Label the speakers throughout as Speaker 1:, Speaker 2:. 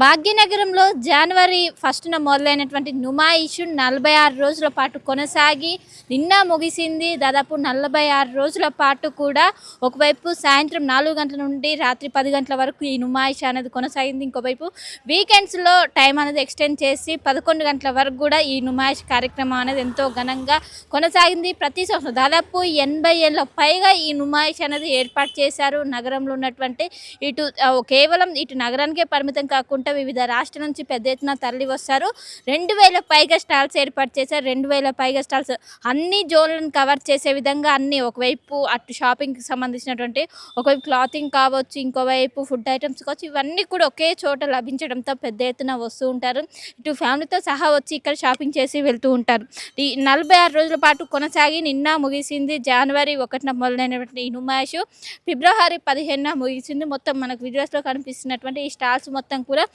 Speaker 1: భాగ్యనగరంలో జనవరి 1న మొదలైనటువంటి నుమాయిషు 46 రోజుల పాటు కొనసాగి నిన్న ముగిసింది. దాదాపు 46 రోజుల పాటు కూడా ఒకవైపు సాయంత్రం 4 గంటల నుండి రాత్రి 10 గంటల వరకు ఈ నుమాయిష్ అనేది కొనసాగింది. ఇంకోవైపు వీకెండ్స్లో టైం అనేది ఎక్స్టెండ్ చేసి 11 గంటల వరకు కూడా ఈ నుమాయిష్ కార్యక్రమం అనేది ఎంతో ఘనంగా కొనసాగింది. ప్రతి సంవత్సరం దాదాపు 80 ఏళ్ళ పైగా ఈ నుమాయిష్ అనేది ఏర్పాటు చేశారు. నగరంలో ఉన్నటువంటి కేవలం ఇటు నగరానికే పరిమితం కాకుండా వివిధ రాష్ట్రాల నుంచి పెద్ద ఎత్తున తరలి వస్తారు. 2000 పైగా స్టాల్స్ ఏర్పాటు చేశారు. 2000 పైగా స్టాల్స్ అన్ని జోన్లను కవర్ చేసే విధంగా అన్ని ఒకవైపు అటు షాపింగ్కి సంబంధించినటువంటి ఒకవైపు క్లాతింగ్ కావచ్చు, ఇంకోవైపు ఫుడ్ ఐటమ్స్ కావచ్చు, ఇవన్నీ కూడా ఒకే చోట లభించడంతో పెద్ద ఎత్తున వస్తూ ఉంటారు. ఇటు ఫ్యామిలీతో సహా వచ్చి ఇక్కడ షాపింగ్ చేసి వెళ్తూ ఉంటారు. ఈ 46 రోజుల పాటు కొనసాగి నిన్న ముగిసింది. జనవరి 1న మొదలైనటువంటి ఈ నుమాయిష్ ఫిబ్రవరి 15న ముగిసింది. మొత్తం మనకు వీడియోస్లో కనిపిస్తున్నటువంటి ఈ స్టాల్స్ మొత్తం కూడా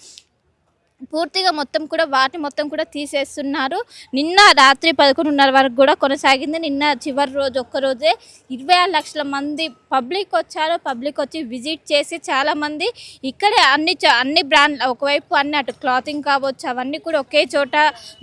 Speaker 1: పూర్తిగా మొత్తం కూడా వాటిని మొత్తం కూడా తీసేస్తున్నారు. నిన్న రాత్రి 11:30 వరకు కూడా కొనసాగింది. నిన్న చివరి రోజు ఒక్కరోజే 26 లక్షల మంది పబ్లిక్ వచ్చారు. పబ్లిక్ వచ్చి విజిట్ చేసి చాలామంది ఇక్కడే అన్ని బ్రాండ్ ఒకవైపు అన్ని అటు క్లాతింగ్ కావచ్చు అవన్నీ కూడా ఒకే చోట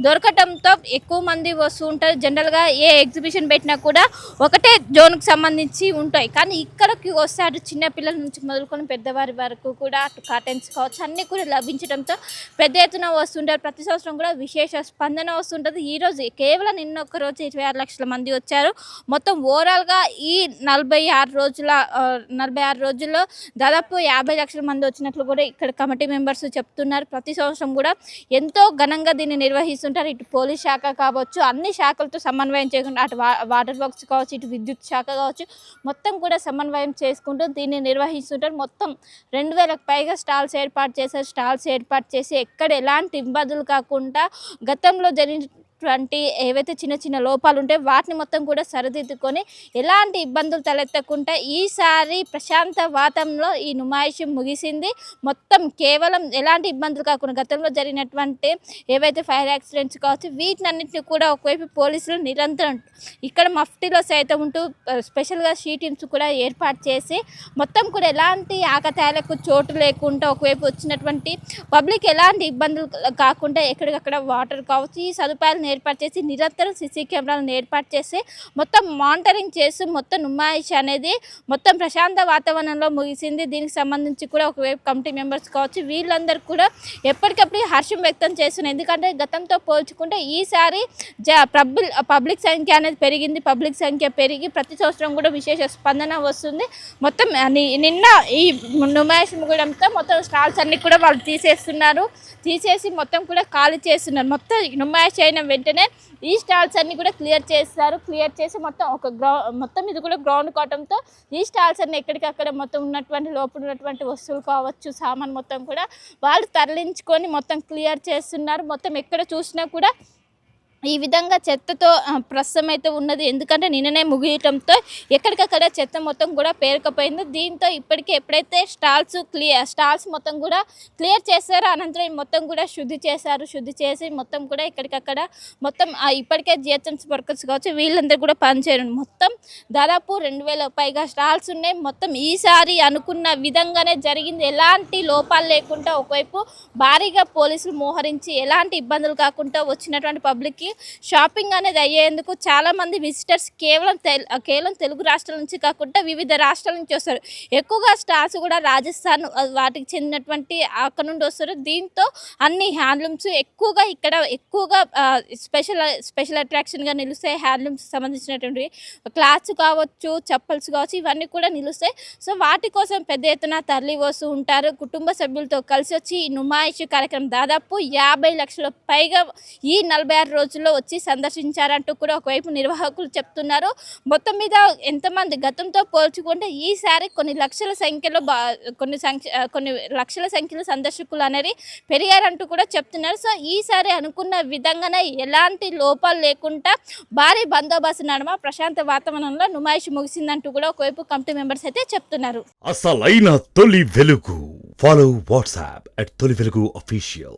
Speaker 1: దొరకటంతో ఎక్కువ మంది వస్తూ ఉంటారు. జనరల్గా ఏ ఎగ్జిబిషన్ పెట్టినా కూడా ఒకటే జోన్కి సంబంధించి ఉంటాయి, కానీ ఇక్కడికి వస్తే అటు చిన్నపిల్లల నుంచి మొదలుకొని పెద్దవారి వరకు కూడా అటు కాటన్స్ కావచ్చు అన్నీ కూడా లభించడంతో పెద్ద ఎత్తున వస్తుంటారు. ప్రతి సంవత్సరం కూడా విశేష స్పందన వస్తుంటుంది. ఈరోజు కేవలం నిన్న ఒక్క రోజు 26 లక్షల మంది వచ్చారు. మొత్తం ఓవరాల్గా ఈ 46 రోజుల్లో దాదాపు 50 లక్షల మంది వచ్చినట్లు కూడా ఇక్కడ కమిటీ మెంబర్స్ చెప్తున్నారు. ప్రతి సంవత్సరం కూడా ఎంతో ఘనంగా దీన్ని నిర్వహిస్తుంటారు. ఇటు పోలీస్ శాఖ కావచ్చు అన్ని శాఖలతో సమన్వయం చేయకుండా అటు వాటర్ వర్క్స్ కావచ్చు, ఇటు విద్యుత్ శాఖ కావచ్చు మొత్తం కూడా సమన్వయం చేసుకుంటూ దీన్ని నిర్వహిస్తుంటారు. మొత్తం 2000కు పైగా స్టాల్స్ ఏర్పాటు చేశారు. స్టాల్స్ ఏర్పాటు చేసి ఎక్కడ ఎలాంటి ఇబ్బందులు కాకుండా గతంలో జరిగినటువంటి ఏవైతే చిన్న చిన్న లోపాలు ఉంటే వాటిని మొత్తం కూడా సరిదిద్దుకొని ఎలాంటి ఇబ్బందులు తలెత్తకుండా ఈసారి ప్రశాంత వాతావరణంలో ఈ నుమాయిష్ ముగిసింది. మొత్తం కేవలం ఎలాంటి ఇబ్బందులు కాకుండా గతంలో జరిగినటువంటి ఏవైతే ఫైర్ యాక్సిడెంట్స్ కావచ్చు వీటినన్నింటినీ కూడా ఒకవైపు పోలీసులు నిరంతరం ఇక్కడ మఫ్టీలో సైతం ఉంటూ స్పెషల్గా షీ టీమ్స్ కూడా ఏర్పాటు చేసి మొత్తం కూడా ఎలాంటి ఆకతాయాలకు చోటు లేకుండా ఒకవైపు వచ్చినటువంటి పబ్లిక్ ఎలాంటి ఇబ్బందులు కాకుండా ఎక్కడికక్కడ వాటర్ కావచ్చు ఈ సదుపాయాలను ఏర్పాటు చేసి నిరంతరం సీసీ కెమెరాలను ఏర్పాటు చేసి మొత్తం మానిటరింగ్ చేసి మొత్తం నుమాయిష్ అనేది మొత్తం ప్రశాంత వాతావరణంలో ముగిసింది. దీనికి సంబంధించి కూడా ఒకవైపు కమిటీ మెంబర్స్ కావచ్చు వీళ్ళందరూ కూడా ఎప్పటికప్పుడు హర్షం వ్యక్తం చేస్తున్నారు. ఎందుకంటే గతంతో పోల్చుకుంటే ఈసారి పబ్లిక్ సంఖ్య అనేది పెరిగింది. పబ్లిక్ సంఖ్య పెరిగి ప్రతి సంవత్సరం కూడా విశేష స్పందన వస్తుంది. మొత్తం నిన్న ఈ నుమాయిష్ ముగడంతో మొత్తం స్టాల్స్ అన్ని కూడా వాళ్ళు తీసేసి మొత్తం కూడా ఖాళీ చేస్తున్నారు. మొత్తం నుమాయిష్ అయిన వెంటనే ఈ స్టాల్స్ అన్ని కూడా క్లియర్ చేసి మొత్తం ఇది కూడా గ్రౌండ్ కావడంతో ఈ స్టాల్స్ అన్ని ఎక్కడికక్కడ మొత్తం ఉన్నటువంటి లోపల ఉన్నటువంటి వస్తువులు కావచ్చు సామాన్ మొత్తం కూడా వాళ్ళు తరలించుకొని మొత్తం క్లియర్ చేస్తున్నారు. మొత్తం ఎక్కడ చూసినా కూడా ఈ విధంగా చెత్తతో ప్రస్తుతం అయితే ఉన్నది. ఎందుకంటే నిన్ననే ముగియటంతో ఎక్కడికక్కడ చెత్త మొత్తం కూడా పేరుకపోయింది. దీంతో ఇప్పటికే ఎప్పుడైతే స్టాల్స్ మొత్తం కూడా క్లియర్ చేశారో అనంతరం మొత్తం కూడా శుద్ధి చేసి మొత్తం కూడా ఎక్కడికక్కడ మొత్తం ఇప్పటికే జిహెచ్ఎంసీ వర్కర్స్ కావచ్చు వీళ్ళందరూ కూడా పనిచేయరు. మొత్తం దాదాపు 2000 పైగా స్టాల్స్ ఉన్నాయి. మొత్తం ఈసారి అనుకున్న విధంగానే జరిగింది. ఎలాంటి లోపాలు లేకుండా ఒకవైపు భారీగా పోలీసులు మోహరించి ఎలాంటి ఇబ్బందులు కాకుండా వచ్చినటువంటి పబ్లిక్కి షాపింగ్ అనేది అయ్యేందుకు చాలామంది విజిటర్స్ కేవలం తెలుగు రాష్ట్రాల నుంచి కాకుండా వివిధ రాష్ట్రాల నుంచి వస్తారు. ఎక్కువగా స్టాల్స్ కూడా రాజస్థాన్ వాటికి చెందినటువంటి అక్కడ నుండి వస్తారు. దీంతో అన్ని హ్యాండ్లూమ్స్ ఎక్కువగా స్పెషల్ అట్రాక్షన్గా నిలుస్తాయి. హ్యాండ్లూమ్స్ సంబంధించినటువంటి క్లాత్స్ కావచ్చు చెప్పల్స్ కావచ్చు ఇవన్నీ కూడా నిలుస్తాయి. సో వాటి కోసం పెద్ద ఎత్తున తరలి వస్తూ ఉంటారు. కుటుంబ సభ్యులతో కలిసి వచ్చి ఈ నుమాయిష్ కార్యక్రమం దాదాపు 50 లక్షల పైగా ఈ 46 రోజుల్లో వచ్చి సందర్శించారంటూ కూడా ఒకవైపు నిర్వాహకులు చెప్తున్నారు. మొత్తం మీద ఎంతమంది గతంతో పోల్చుకుంటే ఈసారి కొన్ని లక్షల సంఖ్యలో సందర్శకులు అనేది పెరిగారంటూ కూడా చెప్తున్నారు. సో ఈసారి అనుకున్న విధంగానే ఎలాంటి లోపాలు లేకుండా భారీ బందోబస్తు నడుమ ప్రశాంత వాతావరణంలో నుమాయిష్ ముగిసిందంటూ కూడా ఒకవైపు కమిటీ మెంబర్స్ అయితే చెప్తున్నారు.
Speaker 2: అసలైన తొలి వెలుగు ఫాలో వాట్సాప్ @తొలి వెలుగు అఫీషియల్.